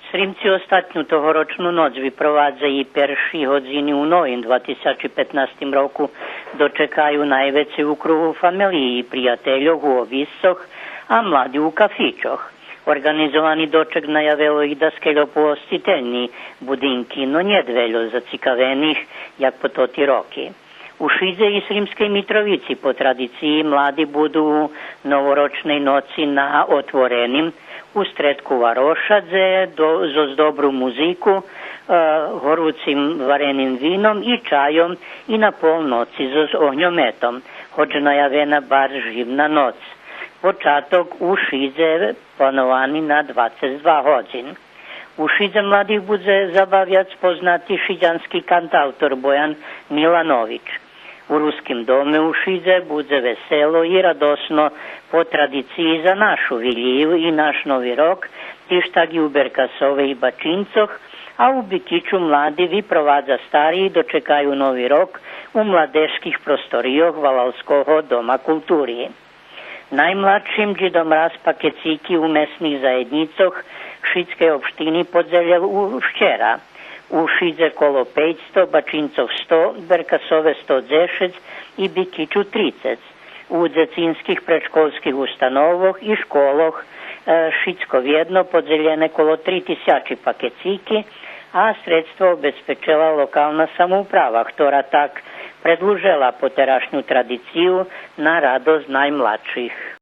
Srimci ostatnju tohoročnu noc vyprovádzají perší hodiny u novým 2015 roku dočekajú najväčší u kruhu familií, priateľov u ovisoch a mladí u kafičoch. Organizovaný doček najavilo i da skeljopostiteljni budinki, no nije dveljo zacikavenih, jak po toti roki. U Šidze i Srimskej Mitrovici po tradiciji mladi budu u novoročnej noci na otvorenim, u stretku varošadze, z dobru muziku, horucim varenim vinom i čajom i na polnoci s ognjometom. Hoće najavena bar živna noc. Počatok u Šidze planovani na 22 hodin. U Šidze mladih bude zabavljac poznati šidjanski kantautor Bojan Milanović. U Ruskim dome u Šidze bude veselo i radosno po tradiciji za našu Viljivu i naš Novi rok, tištagi u Berkasove i Bačincoh, a u Bikiću mladi vyprovádza stariji dočekaju Novi rok u mladeških prostorijoh Valalskoho doma kulturije. Najmladším Đidom Raz pakecíky u mesných zajednicoch Šidskej opštiny podzeljel včera. U Šidze kolo 500, Bačincov 100, Berkasove 110 i Bikiću 30. U dzecinskih predškolskih ustanovoh i školoh Šidsko vjedno podzeljene kolo 3000 pakecíky, a sredstvo obezpečila lokalna samouprava, ktorá tak predlužila poterašnju tradiciju na radost najmladších.